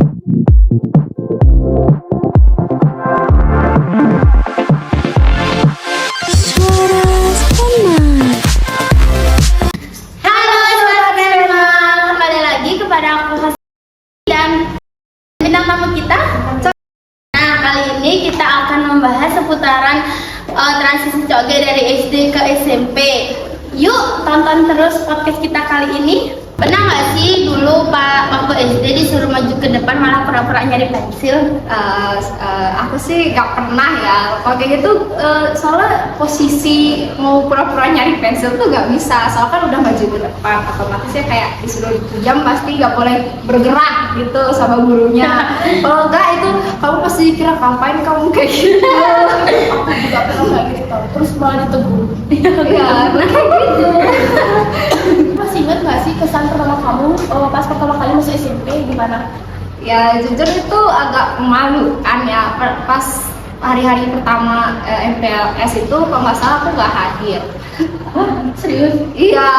Halo Sobat Berma, kembali lagi kepada aku dan bintang tamu kita. Nah, kali ini kita akan membahas seputaran transisi coge dari SD ke SMP. Yuk tonton terus podcast kita kali ini. Pernah nggak sih dulu Pak waktu SD disuruh maju ke depan malah pura-pura nyari pensil? Aku sih gak pernah ya. Kalau kayak gitu, soalnya posisi mau pura-pura nyari pensil tuh gak bisa. Soalnya kan udah maju ke depan, otomatisnya kayak disuruh diam pasti gak boleh bergerak gitu sama gurunya. Kalau enggak itu kamu pasti kira ngapain kamu kayak gitu. Aku juga pernah kayak gitu. Terus malah ditegur. Iya, kayak gitu. Masih ingat nggak sih kesan pertama kamu pas pertama kali masuk SMP gimana? Ya jujur itu agak memalukan ya. Pas hari-hari pertama MPLS itu kalau nggak salah aku nggak hadir. Serius? Iya,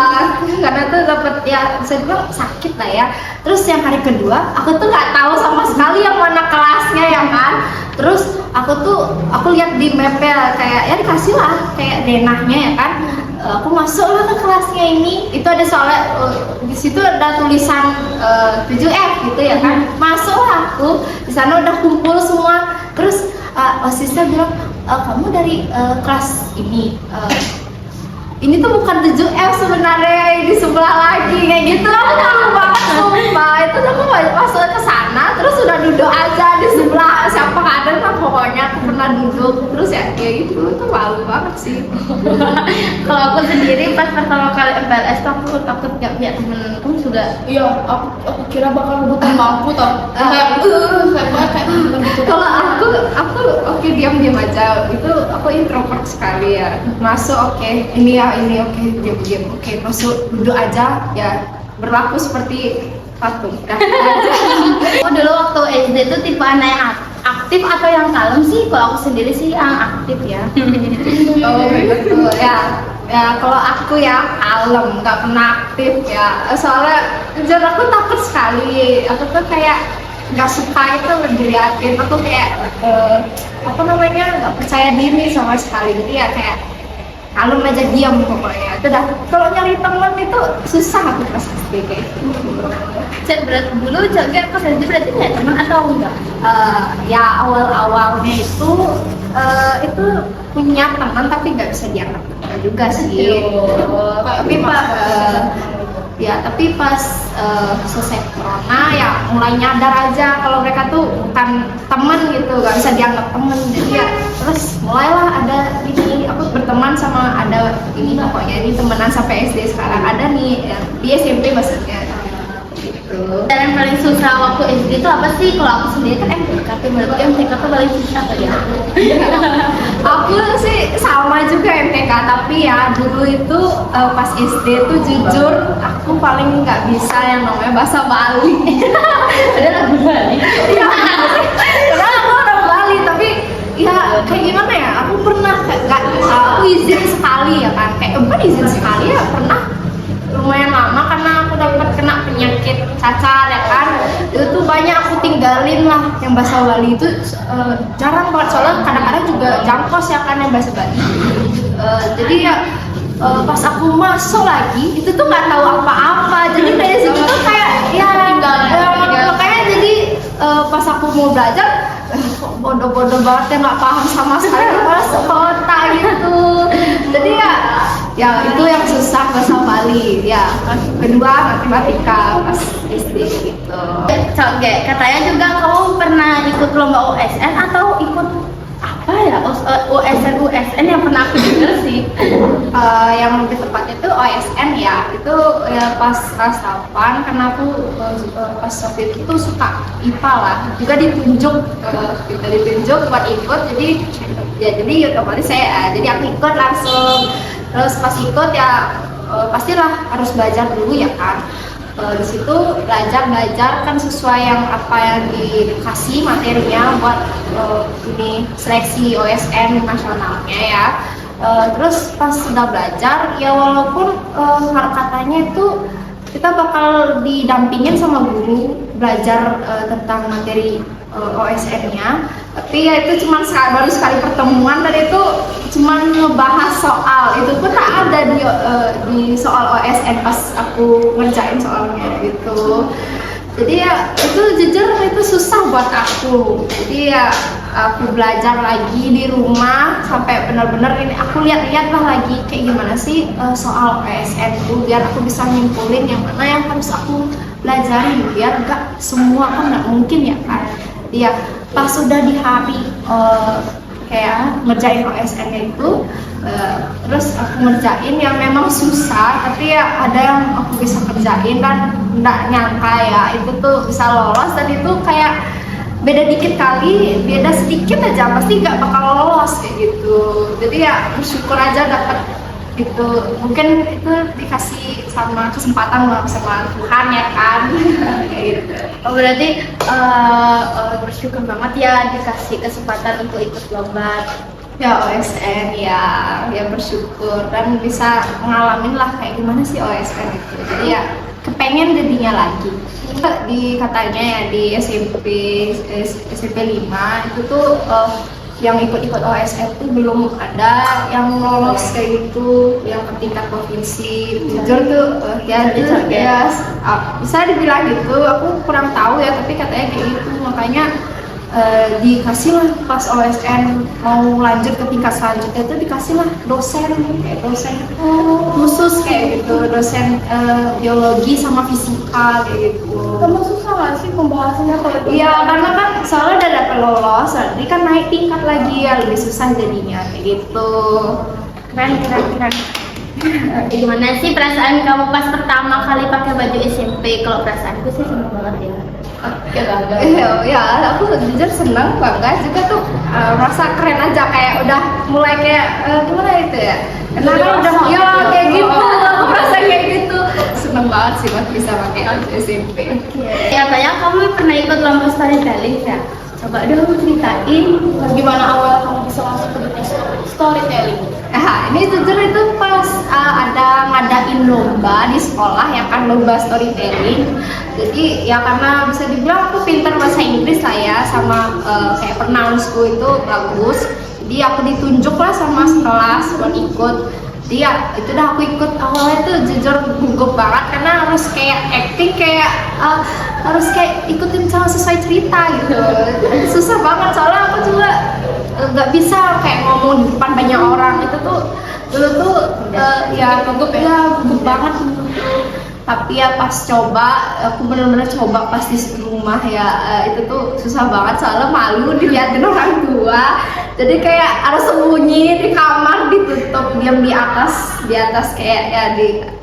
karena tuh dapet ya saya bilang sakit lah ya. Terus yang hari kedua aku tuh nggak tahu sama sekali yang mana kelasnya ya kan. Terus aku lihat di mapnya kayak ya dikasih lah kayak denahnya ya kan. Aku masuk lah ke kelasnya ini. Itu ada soalnya di situ ada tulisan 7F gitu ya kan. Masuklah aku. Di sana udah kumpul semua. Terus osisnya bilang kamu dari kelas ini. Ini tuh bukan 7F sebenarnya, di sebelah lagi kayak gitu. Aku malu banget sumpah. Itu aku masuk ke sana terus udah duduk aja di sebelah siapa kader kan pokoknya aku pernah duduk terus ya kayak gitu. Itu malu banget sih. Kalau aku sendiri pas pertama kali MPLS tuh aku takut gak punya temen. Kamu juga? Iya, aku kira bakal rebutan bangku tau. Kayak gitu. Kalau aku oke diam-diam aja. Itu aku introvert sekali ya. Masuk oke, ini oke, diam-diam oke, masuk duduk aja ya, berlaku seperti patung. Oh dulu waktu SD itu tipe anak yang aktif atau yang kalem sih? Kalau aku sendiri sih yang aktif ya. Oh betul ya. Ya kalau aku ya kalem, nggak pernah aktif ya. Soalnya jujur aku takut sekali. Aku tuh kayak nggak suka itu diliatin. Aku kayak nggak percaya diri sama sekali. Jadi ya kayak kalem aja diam pokoknya. Itu dah. Kalau nyari teman itu susah aku pas SD kayak gitu. Berat dulu juga pas SD berarti nggak teman atau enggak? Ya awal-awalnya itu punya teman tapi nggak bisa dianggap teman juga sih. Tapi pas selesai corona ya mulai nyadar aja kalau mereka tuh bukan teman gitu, nggak bisa dianggap teman. Jadi ya terus mulailah ada ini, aku berteman sama ada ini, pokoknya ini temenan sampai SD sekarang ada nih ya, di SMP maksudnya gitu. Dan yang paling susah waktu SD itu apa sih? Kalau aku sendiri kan MTK, menurutku MTK tuh paling susah kali ya. Aku sih sama juga MTK, tapi ya dulu itu pas SD tuh jujur aku paling nggak bisa yang namanya bahasa Bali. Ada lagu Bali. Iya, karena aku orang Bali, tapi ya kayak gimana ya? Aku pernah aku izin sekali ya kan, kayak bukan izin sekali ya, pernah lumayan lama karena aku dapat kena penyakit cacar ya kan. Itu tuh banyak aku tinggalin lah yang bahasa Bali itu jarang banget, soalnya kadang-kadang juga jangkos ya kan yang bahasa Bali. Jadi ya pas aku masuk lagi itu tuh nggak tahu apa-apa, jadi dari situ tuh kayak ya makanya jadi pas aku mau belajar kok bodoh-bodoh banget ya, nggak paham sama sekali bahasa kota gitu. Jadi ya itu yang susah bahasa Bali ya. Kedua matematika pas SD gitu. Coge, katanya juga kamu pernah ikut lomba OSN atau ikut apa ya? USN yang pernah aku dengar sih. Yang lebih tepatnya itu OSN ya. Itu ya pas kelas 8 karena aku pas waktu itu suka IPA lah. Juga ditunjuk buat ikut, jadi otomatis saya jadi aku ikut langsung. Terus pas ikut ya pastilah harus belajar dulu ya kan. Di situ belajar kan sesuai yang apa yang dikasih materinya buat ini seleksi OSN nasionalnya ya. Terus pas sudah belajar ya walaupun katanya itu kita bakal didampingin sama guru belajar tentang materi OSN-nya. Tapi ya itu cuma baru sekali pertemuan dan itu cuma ngebahas soal, itu pun tak ada di soal OSN pas aku ngerjain soalnya gitu. Jadi ya itu jujur itu susah buat aku. Jadi ya aku belajar lagi di rumah sampai benar-benar ini aku lihat-lihat lah lagi kayak gimana sih soal OSN itu biar aku bisa nyimpulin yang mana yang harus aku pelajarin biar gak semua kan nggak mungkin ya kan. Dia pas sudah di hari kayak ngerjain OSN itu terus aku ngerjain yang memang susah tapi ya ada yang aku bisa kerjain dan nggak nyangka ya itu tuh bisa lolos dan itu kayak beda dikit kali, beda sedikit aja pasti nggak bakal lolos kayak gitu. Jadi ya bersyukur aja dapat gitu, mungkin itu dikasih sama kesempatan sama Tuhan ya kan. Kayak gitu. Oh, berarti bersyukur banget ya dikasih kesempatan untuk ikut lomba Ya OSN ya bersyukur dan bisa ngalamin lah kayak gimana sih OSN itu. Jadi ya kepengen jadinya lagi. Di katanya ya di SMP 5 itu tuh yang ikut-ikut OSN itu belum ada yang lolos kayak gitu, yang ke tingkat provinsi. Jujur tuh ya bisa dibilang gitu, aku kurang tahu ya tapi katanya kayak gitu. Makanya dikasih lah pas OSN mau lanjut ke tingkat selanjutnya itu dikasih lah dosen kayak dosen khusus kayak gitu, dosen biologi sama fisika kayak gitu. Kamu susah nggak sih pembahasannya kalau Iya karena kan soalnya udah dapet lolos, jadi kan naik tingkat lagi ya lebih susah jadinya kayak gitu. keren. Gimana sih perasaan kamu pas pertama kali pakai baju SMP? Kalau perasaanku sih seneng banget ya. Ya, aku jujur senang bangga juga tuh merasa keren aja kayak udah mulai kayak gimana itu ya? Karena kan udah ya kayak gitu, aku merasa kayak gitu. Seneng banget sih mas bisa pakai baju SMP. Ya banyak kamu pernah ikut lomba storytelling ya? Coba dong ceritain gimana awal kamu bisa masuk ke dunia storytelling? Ini jujur itu pas ada ngadain lomba di sekolah ya kan, lomba storytelling. Jadi ya karena bisa dibilang aku pintar bahasa Inggris lah ya, sama kayak pronounce-ku itu bagus. Jadi aku ditunjuk lah sama sekelas buat ikut. Jadi ya itu dah aku ikut. Awalnya tuh jujur gugup banget karena harus kayak acting kayak harus kayak ikutin sama sesuai cerita gitu. Susah banget soalnya aku juga nggak bisa kayak ngomong di depan banyak orang. Itu tuh dulu tuh ya gugup banget. Tapi ya pas coba, aku bener-bener coba pas di rumah ya itu tuh susah banget soalnya malu dilihatin orang tua. Jadi kayak harus sembunyi di kamar, ditutup, diam di atas kayak ya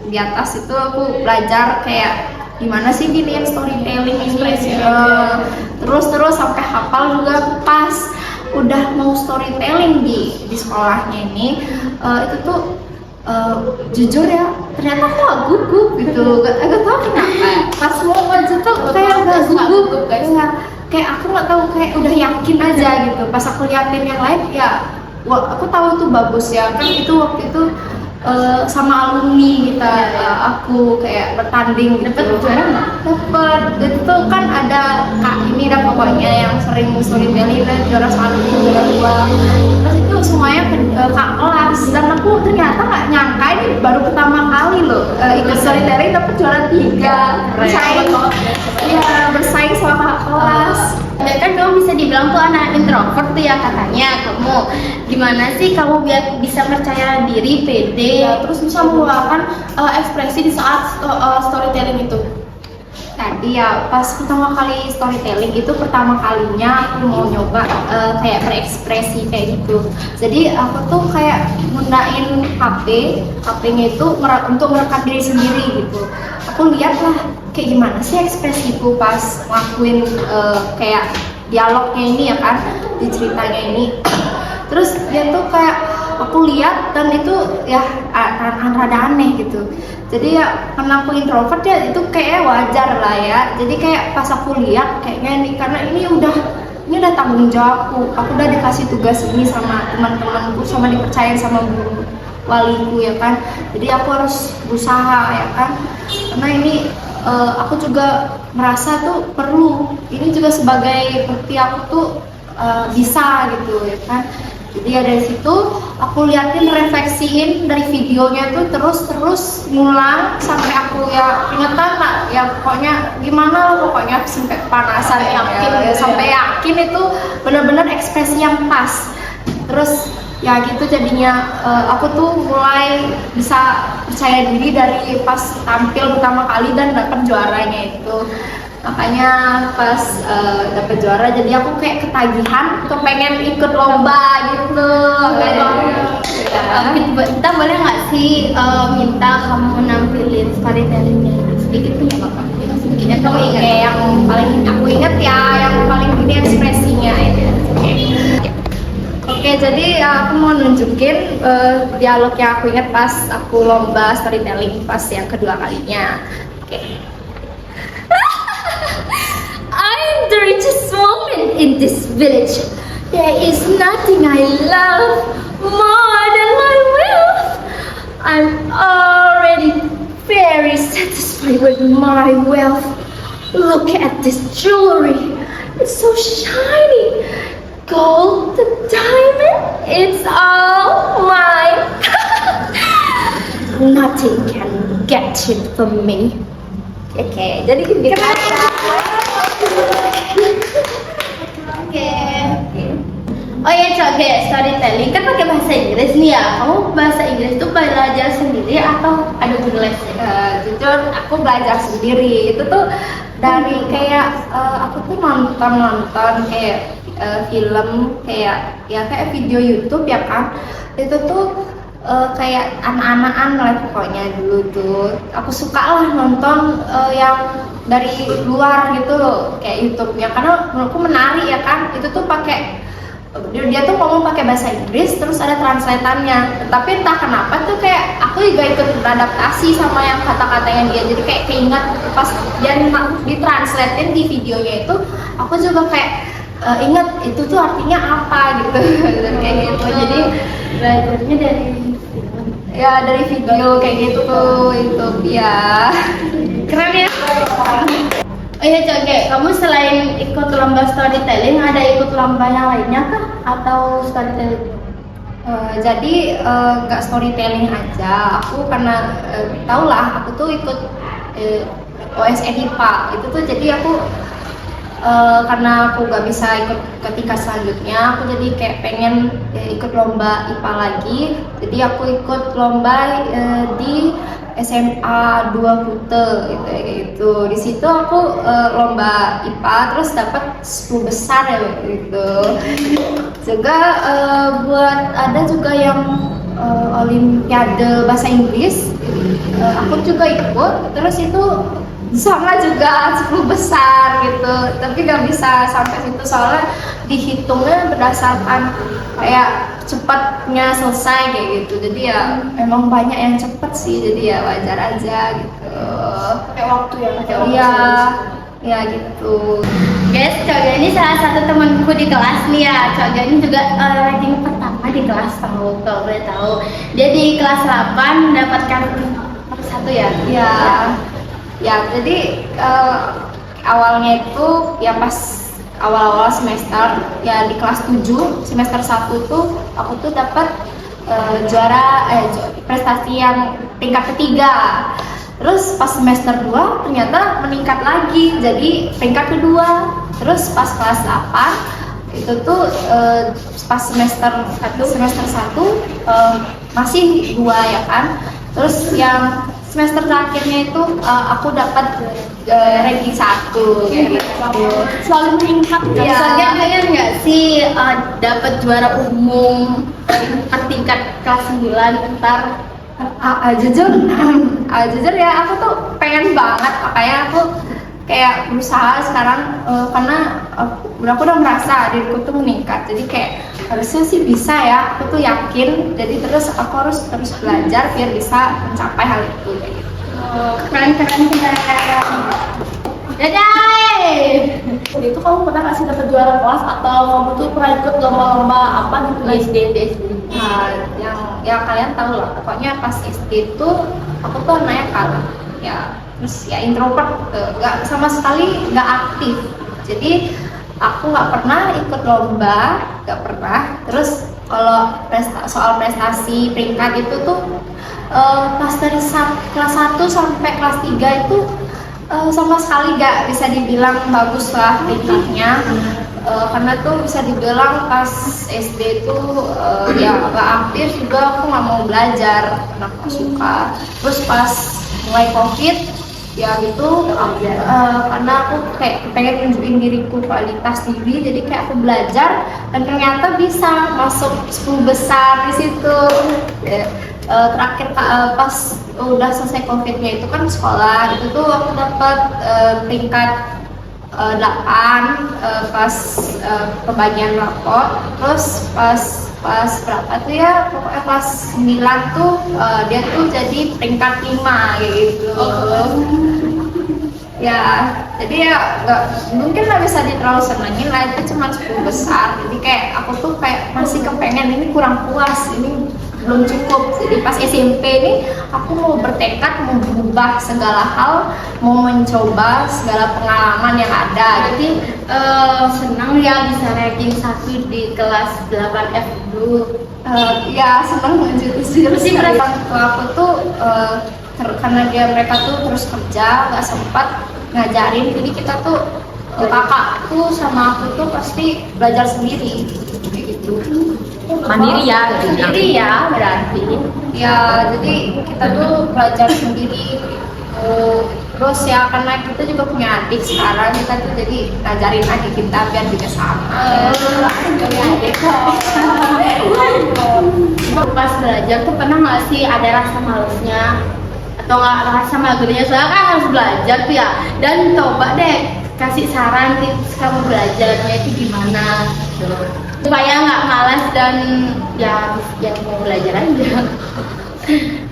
di atas itu aku belajar kayak gimana sih giniin storytelling ekspresinya. Terus sampai hafal juga pas udah mau storytelling di sekolahnya ini itu tuh jujur ya ternyata aku gak gugup gitu, gak tau kenapa pas mau maju tuh kayak gak gugup ya, kayak aku gak tahu kayak udah yakin aja gitu. Pas aku liatin yang lain ya aku tahu tuh bagus ya kan, itu waktu itu sama alumni kita aku kayak bertanding gitu. Dapet juara nggak? Dapet, itu kan ada kak ini dah pokoknya yang sering storytelling dan juara 1, juara 2. Terus itu semuanya kak kelas dan aku ternyata nggak nyangka ini baru pertama kali loh ikut storytelling dapet juara 3. Bersaing sama kak kelas. Ya kan kamu bisa dibilang tuh anak introvert tuh ya katanya kamu. Gimana sih kamu biar bisa percaya diri, pede, Terus bisa mengeluarkan ekspresi di saat storytelling itu? Tadi ya pas pertama kali storytelling itu pertama kalinya aku mau nyoba kayak berekspresi kayak gitu. Jadi aku tuh kayak gunain HP-nya itu untuk merekam diri sendiri gitu. Aku lihat lah kayak gimana sih ekspresiku pas ngelakuin kayak dialognya ini ya kan, di ceritanya ini. Terus dia tuh kayak aku lihat dan itu ya rada aneh gitu. Jadi ya karena aku introvert ya itu kayak wajar lah ya. Jadi kayak pas aku lihat kayaknya ini karena ini udah tanggung jawabku. Aku udah dikasih tugas ini sama teman-temanku, sama dipercayain sama guru. waliku ya kan. Jadi aku harus berusaha ya kan, karena ini aku juga merasa tuh perlu, ini juga sebagai bukti aku tuh bisa gitu ya kan. Jadi ya dari situ aku liatin, refleksiin dari videonya tuh terus ngulang sampai aku ya ingetan lah ya, pokoknya gimana lah, pokoknya sampai kepanasan yakin ya, sampai yakin itu benar-benar ekspresi yang pas. Terus ya gitu jadinya aku tuh mulai bisa percaya diri dari pas tampil pertama kali dan dapat juaranya itu. Makanya pas dapet juara jadi aku kayak ketagihan, kepengen ikut lomba gitu. Kita boleh nggak sih minta kamu nampilin storytellingnya sedikit nih apa? Sedikitnya tuh kayak yang paling aku inget ya, yang paling ini ekspresinya ini. Oke, jadi aku mau nunjukin dialog yang aku inget pas aku lomba storytelling pas yang kedua kalinya. Oke. I'm the richest woman in this village. There is nothing I love more than my wealth. I'm already very satisfied with my wealth. Look at this jewelry. It's so shiny. Gold, the diamond, it's all mine. Nothing can get it from me. Oke, jadi gitu. Oke. Oh ya, coba storytelling kan pakai bahasa Inggris nih ya. Kamu bahasa Inggris tuh belajar sendiri atau ada guru les? Jujur aku belajar sendiri. Itu tuh dari kayak aku tuh nonton kayak film, kayak ya kayak video YouTube ya kan. Itu tuh kayak anak-anakan lah pokoknya dulu tuh. Aku suka lah nonton yang dari luar gitu loh, kayak YouTube-nya, karena menurutku menarik ya kan. Itu tuh pakai dia tuh ngomong pakai bahasa Inggris terus ada translatannya, tapi entah kenapa tuh kayak aku juga ikut beradaptasi sama yang kata-katanya dia, jadi kayak keinget pas dia ditranslatein di videonya itu, aku juga kayak inget itu tuh artinya apa gitu. Kayak gitu, jadi Belajarnya dari ya dari video kayak gitu tuh itu ya. keren ya. Oh iya Coge, kamu selain ikut lomba storytelling ada ikut lomba yang lainnya kah atau storytelling? Jadi nggak storytelling aja, aku karena tau lah aku tuh ikut OSN IPA itu tuh, jadi aku karena aku gak bisa ikut ke tingkat selanjutnya, aku jadi kayak pengen ikut lomba IPA lagi. Jadi aku ikut lomba di SMA 2 Kute gitu. Di situ aku lomba IPA terus dapat 10 besar ya gitu. Juga buat ada juga yang Olimpiade bahasa Inggris, aku juga ikut. Terus itu sama juga 10 besar gitu, tapi gak bisa sampai situ soalnya dihitungnya berdasarkan kayak cepatnya selesai kayak gitu. Jadi ya emang banyak yang cepet sih, jadi ya wajar aja gitu. Pakai waktu ya, pakai waktu. Iya, ya gitu. Guys, Coge ini salah satu temanku di kelas nih ya. Coge ini juga ranking pertama di kelas, tahu kalau boleh tahu. Dia di kelas 8 mendapatkan satu ya. Ya, ya jadi awalnya itu ya pas awal-awal semester ya di kelas 7 semester 1 tuh aku tuh dapat juara prestasi yang tingkat ketiga. Terus pas semester 2 ternyata meningkat lagi jadi peringkat kedua. Terus pas kelas 8 itu tuh pas semester 1 masih 2 ya kan. Terus yang semester terakhirnya itu aku dapat ranking 1 kayak gitu. Selalu meningkat. Iya. Coge pengen nggak sih dapat juara umum tingkat kelas 9 ntar? Jujur ya aku tuh pengen banget, makanya aku kayak berusaha sekarang karena aku udah merasa diriku tuh meningkat, jadi kayak harusnya sih bisa ya, aku tuh yakin. Jadi terus aku harus terus belajar biar bisa mencapai hal itu kayak gitu. Keren. Dadah. Jadi itu kamu pernah nggak sih dapat juara kelas atau kamu tuh pernah ikut lomba-lomba apa gitu di SD? Nah, yang ya kalian tahu lah, pokoknya pas SD itu aku tuh anaknya kalah ya, terus ya introvert, nggak sama sekali nggak aktif. Jadi aku nggak pernah ikut lomba, nggak pernah. Terus kalau soal prestasi peringkat itu tuh pas dari kelas 1 sampai kelas 3 itu sama sekali nggak bisa dibilang bagus lah peringkatnya. Karena tuh bisa dibilang pas SD itu ya nggak aktif juga, aku nggak mau belajar karena aku suka. Terus pas mulai COVID ya gitu, karena aku kayak pengen nunjukin diriku, kualitas diri, jadi kayak aku belajar dan ternyata bisa masuk 10 besar di situ. Terakhir pas udah selesai COVID-nya itu kan sekolah, itu tuh aku dapat peringkat 8 pas pembagian rapor. Terus pas berapa tuh ya, pokoknya kelas 9 tuh dia tuh jadi peringkat 5 kayak gitu. Ya jadi ya mungkin nggak bisa terlalu senengin lah, itu cuma 10 besar. Jadi kayak aku tuh kayak masih kepengen, ini kurang puas, ini belum cukup. Jadi pas SMP ini aku mau bertekad, mau berubah segala hal, mau mencoba segala pengalaman yang ada. Jadi senang ya bisa ranking 1 di kelas 8F dulu. Ya senang sih mereka aku tuh karena mereka tuh terus kerja, nggak sempat ngajarin. Jadi kita tuh kakakku sama aku tuh pasti belajar sendiri kayak gitu. Mandiri ya, Sendiri ya berarti. Ya jadi kita tuh belajar sendiri gitu. Terus ya karena kita juga punya adik sekarang, kita tuh jadi ngajarin adik kita biar juga sama. Punya adik. Pas belajar tuh pernah nggak sih ada rasa malesnya atau nggak rasa magernya? Soalnya kan harus belajar tuh ya. Dan coba deh kasih saran tips kamu belajarnya itu gimana supaya nggak malas dan ya mau belajar aja.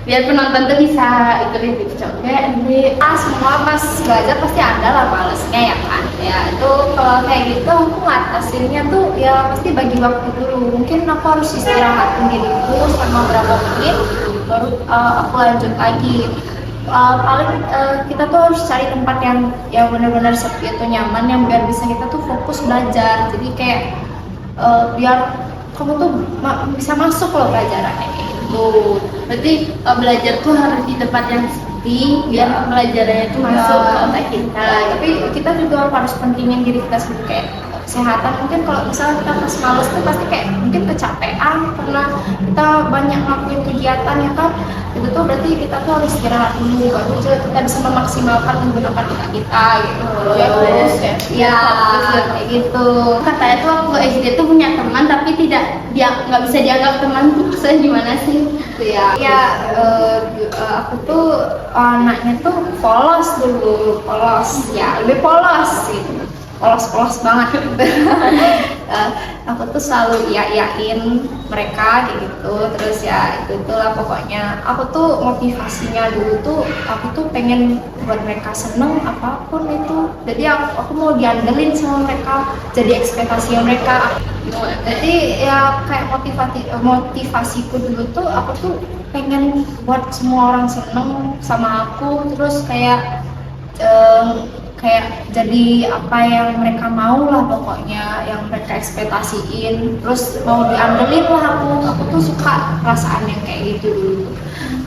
Biar penonton tuh bisa ikutin coba nih. Semua pas belajar pasti ada lah malesnya ya kan. Ya itu kalau kayak gitu aku ngatasinnya tuh ya pasti bagi waktu dulu. Mungkin aku harus istirahatin diriku selama berapa menit, baru aku lanjut lagi. Paling kita tuh harus cari tempat yang benar-benar sepi atau nyaman, yang biar bisa kita tuh fokus belajar. Jadi kayak biar kamu tuh bisa masuk loh pelajarannya kayak gitu. Berarti belajar tuh harus di tempat yang sepi biar pelajarannya itu masuk ke otak kita. Tapi kita juga harus pentingin diri kita sendiri, kayak kesehatan. Mungkin kalau misalnya kita pas males tuh pasti kayak mungkin kecapean karena kita banyak ngelakuin kegiatan ya kan. Itu tuh berarti kita tuh harus istirahat dulu, baru kita bisa memaksimalkan menggunakan kita gitu. Ya kayak gitu. Katanya tuh aku SD tuh punya teman tapi nggak bisa dianggap teman tuh saya gimana sih? Ya aku tuh anaknya tuh polos dulu, lebih polos gitu, polos banget. Aku tuh selalu iyain mereka kayak gitu. Terus ya itulah pokoknya aku tuh motivasinya dulu tuh aku tuh pengen buat mereka seneng apapun itu. Jadi aku mau diandelin sama mereka, jadi ekspektasi mereka. Jadi ya kayak motivasiku dulu tuh aku tuh pengen buat semua orang seneng sama aku. Terus kayak jadi apa yang mereka mau lah pokoknya, yang mereka ekspektasiin. Terus mau diandelin lah aku tuh suka perasaan yang kayak gitu dulu.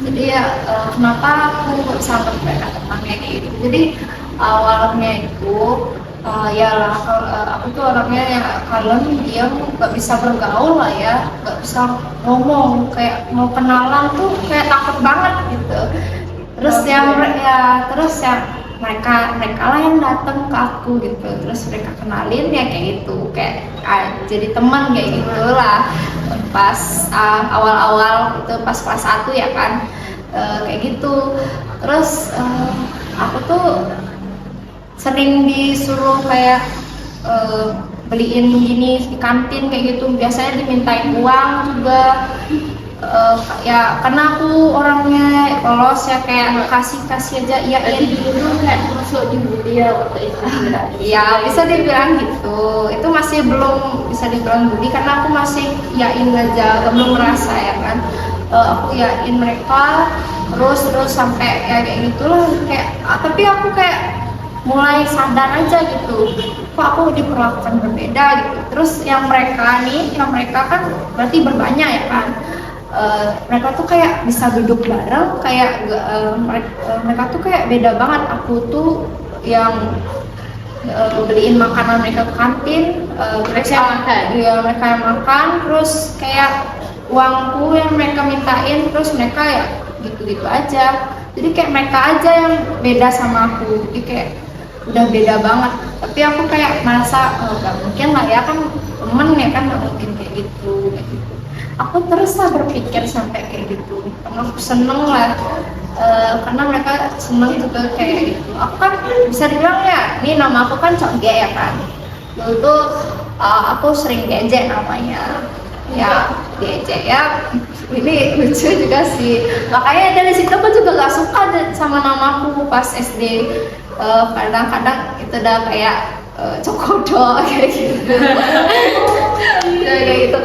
Jadi ya kenapa aku bisa anggap mereka temannya kayak gitu. Jadi awalnya itu aku tuh orangnya yang kalem, diam, nggak bisa bergaul lah ya, nggak bisa ngomong, kayak mau kenalan tuh kayak takut banget gitu. Terus mereka lah yang datang ke aku gitu. Terus mereka kenalin ya kayak gitu, kayak jadi teman kayak gitulah. Pas awal-awal itu pas kelas 1 ya kan, kayak gitu. Terus aku tuh sering disuruh kayak beliin gini di kantin kayak gitu. Biasanya dimintain uang juga. ya karena aku orangnya polos ya, kayak kasih aja iyain. Dulu kayak masuk dibully ya waktu itu. Ya bisa dibilang gitu, itu masih belum bisa dibilang bully karena aku masih yain aja, belum merasa ya kan. Aku yain mereka terus sampai ya kayak gitulah, kayak tapi aku kayak mulai sadar aja gitu, kok aku diperlakukan berbeda gitu. Terus yang mereka kan berarti berbanyak ya kan. Mereka tuh kayak bisa duduk bareng, kayak mereka tuh kayak beda banget. Aku tuh yang beliin makanan mereka ke kantin, mereka yang makan, terus kayak uangku yang mereka mintain, terus mereka ya gitu-gitu aja. Jadi kayak mereka aja yang beda sama aku, jadi kayak udah beda banget. Tapi aku kayak merasa gak mungkin lah ya, kan temen ya kan, gak mungkin kayak gitu. Aku terus lah berpikir sampai kayak gitu, karena aku seneng lah, karena mereka seneng juga kayak gitu. Aku kan bisa dibilang ya, ini nama aku kan Congge ya kan. Dulu tuh aku sering gejek namanya, ya gejek ya. Ini lucu juga sih, makanya dari situ aku juga gak suka sama namaku pas SD. Kadang-kadang itu udah kayak cokodo kayak gitu. Kayak gitu.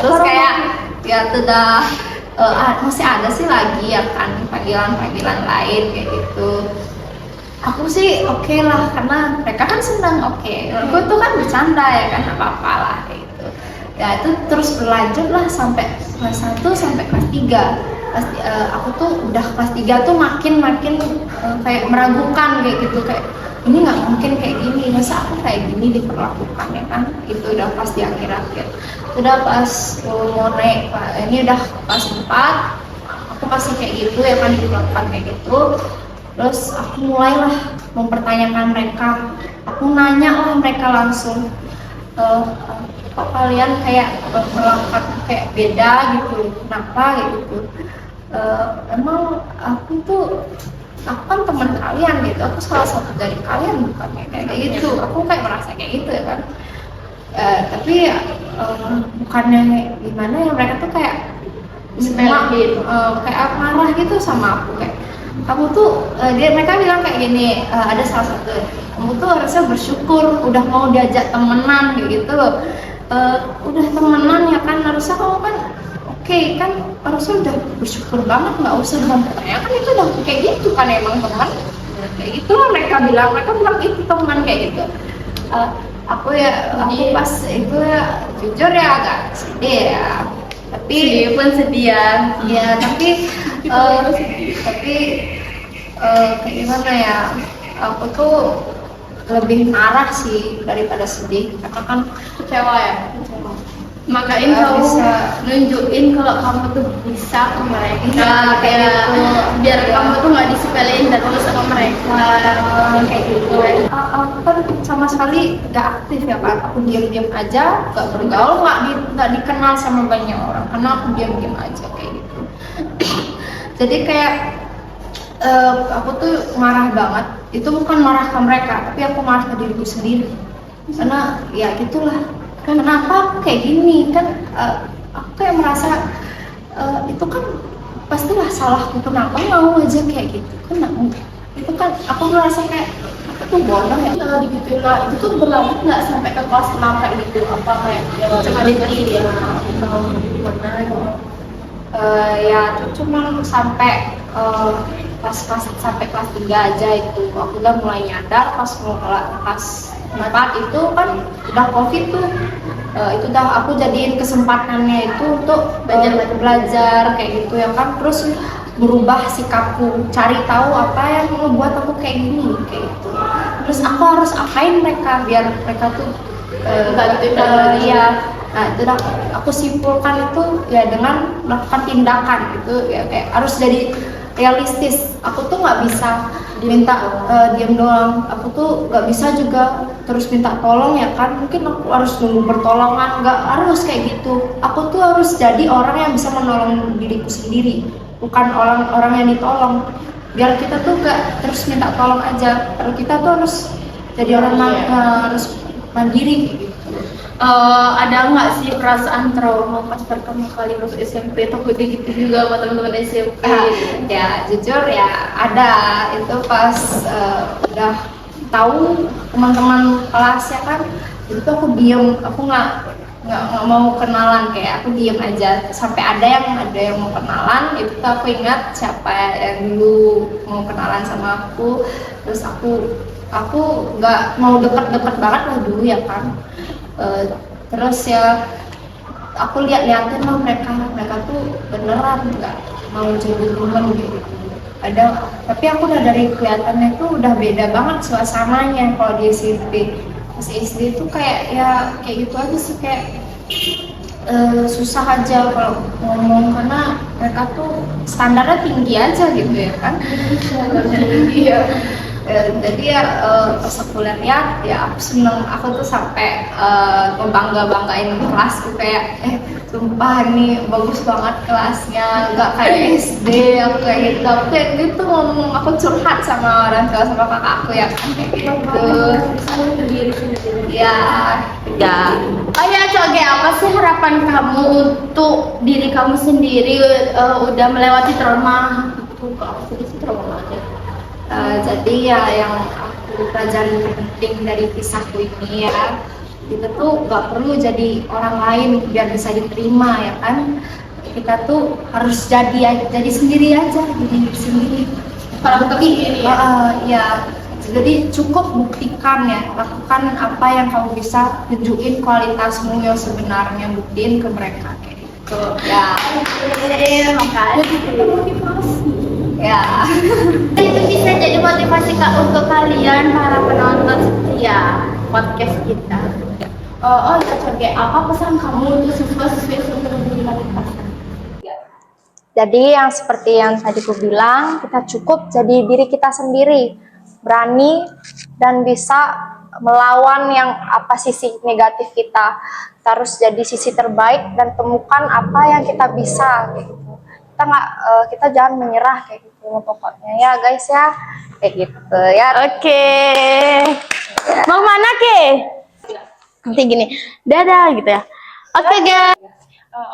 Terus kayak ya itu udah masih ada sih lagi ya kan panggilan lain kayak gitu. Aku sih oke lah, karena mereka kan senang. Aku tuh kan bercanda ya kan, apa-apa lah kayak gitu. Ya itu terus berlanjut lah sampai kelas 1 sampai kelas 3. Aku tuh udah kelas 3 tuh makin kayak meragukan kayak gitu, kayak ini nggak mungkin kayak gini, masa aku kayak gini diperlakukan ya kan. Itu udah pas di akhir-akhir, udah pas mau naik, ini udah kelas 4 aku masih kayak gitu ya kan, diperlakukan kayak gitu. Terus aku mulailah mempertanyakan mereka, aku nanya lah mereka langsung, kok kalian kayak berlakukan kayak beda gitu, kenapa gitu. Emang aku kan teman kalian gitu, aku salah satu dari kalian bukan kayak gitu. Aku kayak merasa kayak gitu ya kan. Tapi bukannya gimana ya, mereka tuh kayak Gitu. kayak marah gitu sama aku, kayak kamu tuh mereka bilang kayak gini, ada salah satu, kamu tuh harusnya bersyukur udah mau diajak temenan kayak gitu. Udah temenan ya kan, harusnya kamu kan kan harusnya udah bersyukur banget, nggak usah mempertanyakan, kan itu udah kayak gitu kan, emang teman kayak gitu lah. Mereka bilang itu teman kayak gitu. Aku pas itu ya jujur ya agak sedih ya, tapi sedih ya tapi kayak gimana ya, aku tuh lebih marah sih daripada sedih, karena kan Kecewa ya. Makanya kamu bisa nunjukin kalau kamu tuh bisa ke mereka, kayak gitu. biar kamu tuh nggak disepelein dan terus sama mereka kayak gitu. Aku kan sama sekali gak aktif ya kan, aku diam-diam aja, gak bergaul, gak dikenal sama banyak orang, karena aku diam-diam aja kayak gitu. Jadi kayak aku tuh marah banget. Itu bukan marah ke mereka, tapi aku marah ke diriku sendiri, karena ya gitulah, kenapa aku kayak gini kan. Aku kayak merasa itu kan pastilah salahku, kenapa mau aja kayak gitu kan. Itu kan aku merasa kayak aku tuh bodoh ya. Kalau digituin lah, itu tuh berlanjut nggak sampai ke kelas 6 kayak gitu? Apa kayak sekali dia atau gimana gitu? Ya cuma sampai sampai kelas 3 aja itu. Aku udah mulai nyadar pas mau kelas 4 itu kan udah COVID tuh. Itu udah aku jadiin kesempatannya itu untuk belajar kayak gitu ya kan. Terus berubah sikapku, cari tahu apa yang membuat aku kayak gini kayak gitu. Terus aku harus apain mereka biar mereka tuh ya. Nah itu udah aku simpulkan itu ya dengan melakukan tindakan gitu ya, kayak harus jadi realistis. Aku tuh nggak bisa minta diam doang, aku tuh nggak bisa juga terus minta tolong ya kan. Mungkin aku harus nunggu pertolongan, nggak harus kayak gitu. Aku tuh harus jadi orang yang bisa menolong diriku sendiri, bukan orang yang ditolong. Biar kita tuh gak terus minta tolong aja, kalau kita tuh harus jadi orang harus mandiri kayak gitu. Ada nggak sih perasaan trauma pas pertama kali masuk SMP? Takut gitu juga sama teman-teman SMP. Ya jujur ya ada itu pas udah tahu teman-teman kelasnya kan, itu tuh aku diem, aku nggak mau kenalan, kayak aku diem aja sampai ada yang mau kenalan. Itu tuh aku ingat siapa yang dulu mau kenalan sama aku, terus aku nggak mau deket-deket banget lah dulu ya kan. Terus ya aku liatin lah mereka tuh beneran nggak mau jadi temen gitu. Tapi aku udah dari kelihatannya tuh udah beda banget suasananya kalau di SMP. Pas SD tuh kayak gitu aja sih, kayak susah aja kalau ngomong karena mereka tuh standarnya tinggi aja gitu ya kan. Iya. Jadi ya pas aku lihat ya aku seneng, aku tuh sampai ngebanggain kelasku, kayak sumpah ini bagus banget kelasnya, nggak kayak SD aku kayak gitu. Aku kayak gitu ngomong, aku curhat sama orang tua sama kakak aku ya kan kayak gitu. Ya. Oh ya, Coge, apa sih harapan kamu untuk diri kamu sendiri udah melewati trauma itu? Apa sih trauma aja? Jadi ya yang aku pelajari penting dari kisahku ini ya, kita tuh gak perlu jadi orang lain biar bisa diterima ya kan. Kita tuh harus jadi sendiri aja, diri sendiri. Kalau tapi ini ya jadi cukup buktikan ya, lakukan apa yang kamu bisa, tunjukin kualitasmu yang sebenarnya, buktiin ke mereka kayak gitu ya. Makasih. Ya. Itu bisa jadi motivasi Kak untuk kalian para penonton setia podcast kita. oh ya Coge, apa pesan kamu untuk siswa-siswi yang menjadi pasar? Jadi yang seperti yang tadi aku bilang, kita cukup jadi diri kita sendiri, berani dan bisa melawan yang apa sisi negatif kita. Kita harus jadi sisi terbaik dan temukan apa yang kita bisa gitu. Kita jangan menyerah kayak gitu pokoknya ya guys ya, kayak gitu ya. Oke. Mau mana Ke? Nanti gini, dadah gitu ya. Oke guys.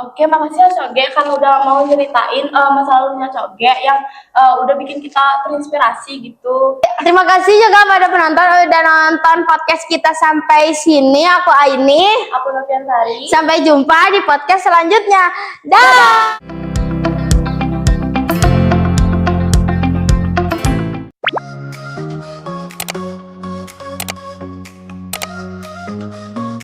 Oke, makasih ya Coge kan udah mau nyeritain masa lalunya Coge yang udah bikin kita terinspirasi gitu. Terima kasih juga pada penonton udah nonton podcast kita sampai sini. Aku Aini. Aku Novian Sari. Sampai jumpa di podcast selanjutnya. Dah.